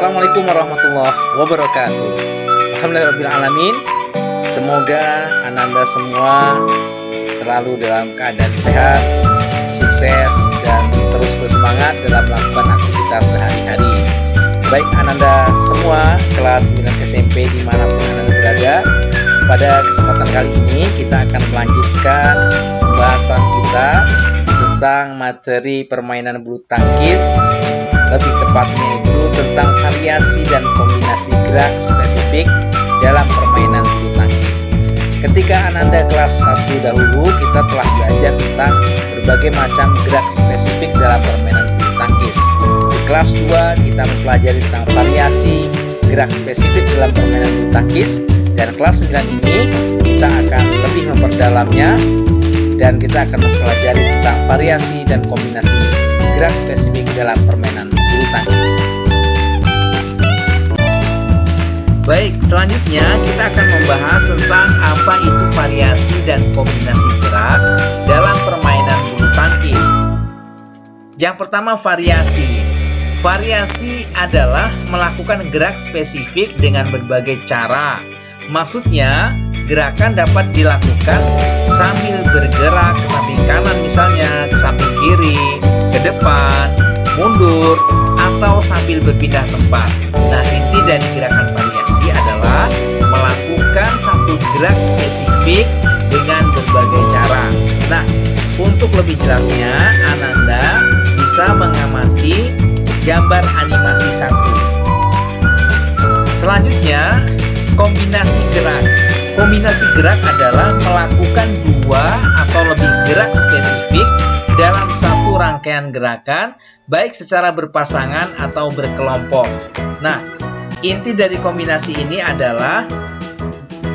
Assalamualaikum warahmatullahi wabarakatuh. Alhamdulillahirrahmanirrahim. Semoga Ananda semua selalu dalam keadaan sehat, sukses, dan terus bersemangat dalam melakukan aktivitas sehari-hari. Baik Ananda semua kelas 9 SMP dimanapun Ananda berada, pada kesempatan kali ini kita akan melanjutkan pembahasan kita tentang materi permainan bulu tangkis, lebih tepatnya itu tentang variasi dan kombinasi gerak spesifik dalam permainan bulu tangkis. Ketika Ananda kelas 1 dahulu, kita telah belajar tentang berbagai macam gerak spesifik dalam permainan bulu tangkis. Di kelas 2 kita mempelajari tentang variasi gerak spesifik dalam permainan bulu tangkis, dan kelas 9 ini kita akan lebih memperdalamnya dan kita akan mempelajari tentang variasi dan kombinasi gerak spesifik dalam permainan bulu tangkis. Baik, selanjutnya kita akan membahas tentang apa itu variasi dan kombinasi gerak dalam permainan bulu tangkis. Yang pertama, variasi. Variasi adalah melakukan gerak spesifik dengan berbagai cara. Maksudnya, gerakan dapat dilakukan sambil bergerak ke samping kanan, misalnya ke samping kiri, ke depan, mundur, atau sambil berpindah tempat. Nah, inti dari gerakan variasi adalah melakukan satu gerak spesifik dengan berbagai cara. Nah, untuk lebih jelasnya, Ananda bisa mengamati gambar animasi 1. Selanjutnya, kombinasi gerak. Kombinasi gerak adalah melakukan dua atau lebih gerak spesifik dalam satu rangkaian gerakan, baik secara berpasangan atau berkelompok. Nah, inti dari kombinasi ini adalah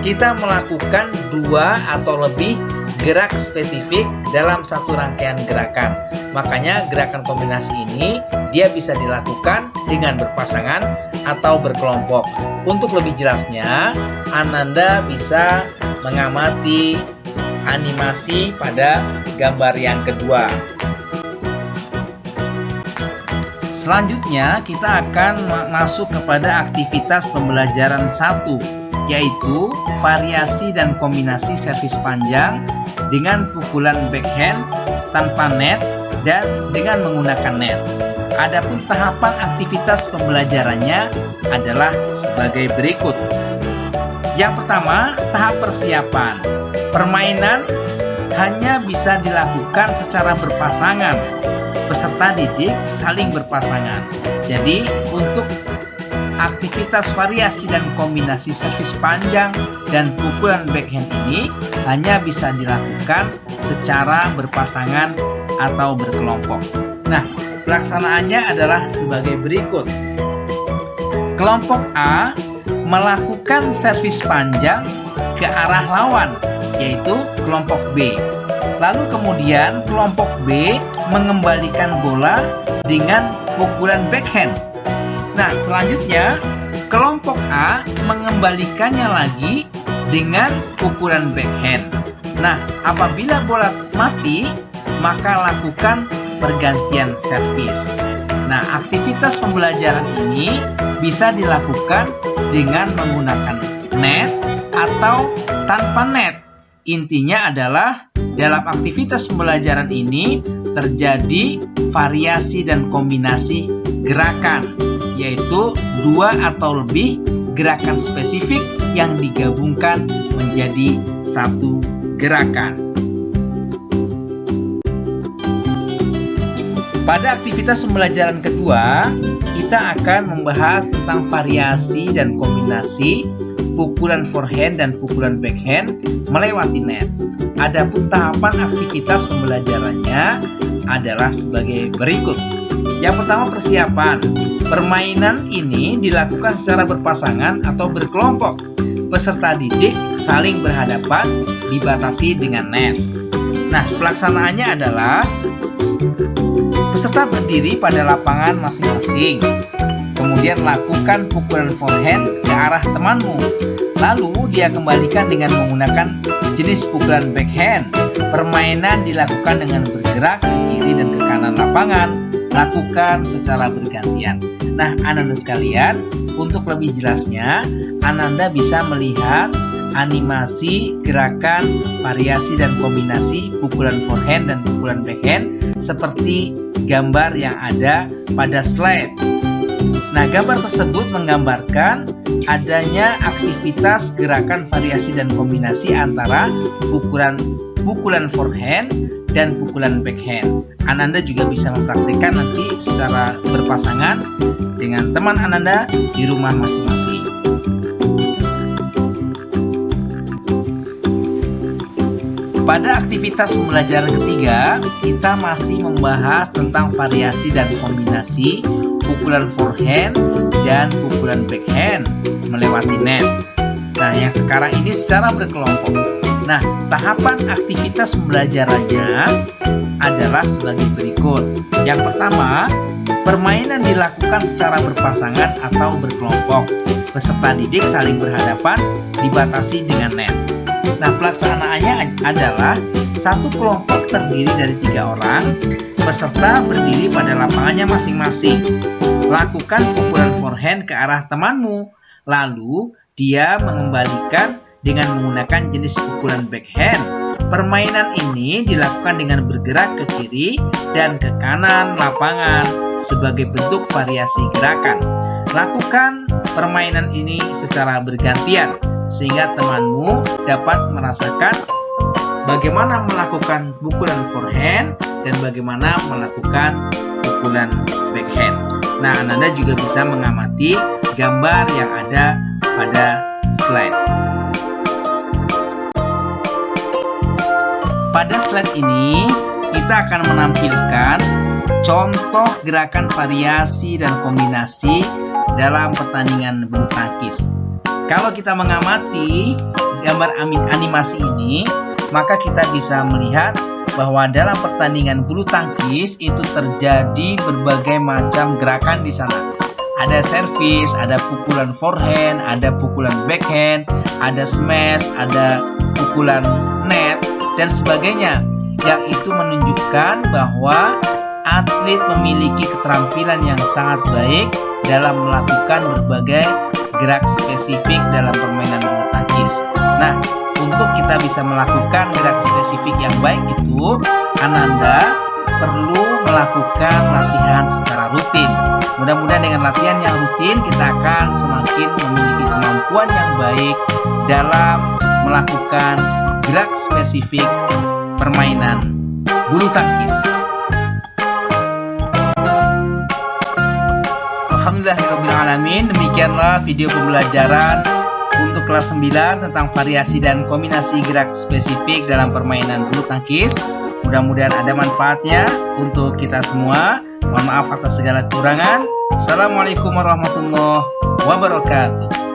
kita melakukan dua atau lebih gerak spesifik dalam satu rangkaian gerakan. Makanya gerakan kombinasi ini dia bisa dilakukan dengan berpasangan atau berkelompok. Untuk lebih jelasnya, Ananda bisa mengamati animasi pada gambar yang kedua. Selanjutnya kita akan masuk kepada aktivitas pembelajaran 1, yaitu variasi dan kombinasi servis panjang dengan pukulan backhand tanpa net dan dengan menggunakan net. Adapun tahapan aktivitas pembelajarannya adalah sebagai berikut. Yang pertama, tahap persiapan. Permainan hanya bisa dilakukan secara berpasangan. Peserta didik saling berpasangan. Jadi, untuk aktivitas variasi dan kombinasi servis panjang dan pukulan backhand ini hanya bisa dilakukan secara berpasangan atau berkelompok. Nah, pelaksanaannya adalah sebagai berikut. Kelompok A melakukan servis panjang ke arah lawan, yaitu kelompok B. Lalu kemudian kelompok B mengembalikan bola dengan pukulan backhand. Nah, selanjutnya kelompok A mengembalikannya lagi dengan pukulan backhand. Nah, apabila bola mati, maka lakukan pergantian servis. Nah, aktivitas pembelajaran ini bisa dilakukan dengan menggunakan net atau tanpa net. Intinya adalah dalam aktivitas pembelajaran ini terjadi variasi dan kombinasi gerakan, yaitu dua atau lebih gerakan spesifik yang digabungkan menjadi satu gerakan. Pada aktivitas pembelajaran kedua, kita akan membahas tentang variasi dan kombinasi pukulan forehand dan pukulan backhand melewati net. Adapun tahapan aktivitas pembelajarannya adalah sebagai berikut. Yang pertama, persiapan. Permainan ini dilakukan secara berpasangan atau berkelompok. Peserta didik saling berhadapan dibatasi dengan net. Nah, pelaksanaannya adalah peserta berdiri pada lapangan masing-masing. Kemudian lakukan pukulan forehand ke arah temanmu. Lalu dia kembalikan dengan menggunakan jenis pukulan backhand. Permainan dilakukan dengan bergerak ke kiri dan ke kanan lapangan. lakukan secara bergantian. Nah, Ananda sekalian, untuk lebih jelasnya, Ananda bisa melihat animasi, gerakan, variasi dan kombinasi pukulan forehand dan pukulan backhand seperti gambar yang ada pada slide. Nah, gambar tersebut menggambarkan adanya aktivitas gerakan variasi dan kombinasi antara pukulan forehand dan pukulan backhand. Ananda juga bisa mempraktikkan nanti secara berpasangan dengan teman Ananda di rumah masing-masing. Pada aktivitas pembelajaran ketiga, kita masih membahas tentang variasi dan kombinasi pukulan forehand dan pukulan backhand melewati net. Nah, yang sekarang ini secara berkelompok. Nah, tahapan aktivitas pembelajarannya adalah sebagai berikut. Yang pertama, permainan dilakukan secara berpasangan atau berkelompok. Peserta didik saling berhadapan, dibatasi dengan net. Nah, pelaksanaannya adalah satu kelompok terdiri dari 3 orang. Peserta berdiri pada lapangannya masing-masing. Lakukan pukulan forehand ke arah temanmu. Lalu, dia mengembalikan dengan menggunakan jenis pukulan backhand. Permainan ini dilakukan dengan bergerak ke kiri dan ke kanan lapangan sebagai bentuk variasi gerakan. Lakukan permainan ini secara bergantian sehingga temanmu dapat merasakan bagaimana melakukan pukulan forehand dan bagaimana melakukan pukulan backhand. Nah, Ananda juga bisa mengamati gambar yang ada pada slide. Pada slide ini, kita akan menampilkan contoh gerakan variasi dan kombinasi dalam pertandingan bulu tangkis. Kalau kita mengamati gambar animasi ini, maka kita bisa melihat bahwa dalam pertandingan bulu tangkis itu terjadi berbagai macam gerakan di sana. Ada servis, ada pukulan forehand, ada pukulan backhand, ada smash, ada pukulan net, dan sebagainya. Yang itu menunjukkan bahwa atlet memiliki keterampilan yang sangat baik dalam melakukan berbagai gerak spesifik dalam permainan bulu tangkis. Nah, untuk kita bisa melakukan gerak spesifik yang baik itu, Ananda perlu melakukan latihan secara rutin. Mudah-mudahan dengan latihan yang rutin, kita akan semakin memiliki kemampuan yang baik dalam melakukan gerak spesifik permainan bulu tangkis. Alhamdulillahirrahmanirrahim. Demikianlah video pembelajaran untuk kelas 9 tentang variasi dan kombinasi gerak spesifik dalam permainan bulu tangkis. Mudah-mudahan ada manfaatnya untuk kita semua. Mohon maaf atas segala kekurangan. Assalamualaikum warahmatullahi wabarakatuh.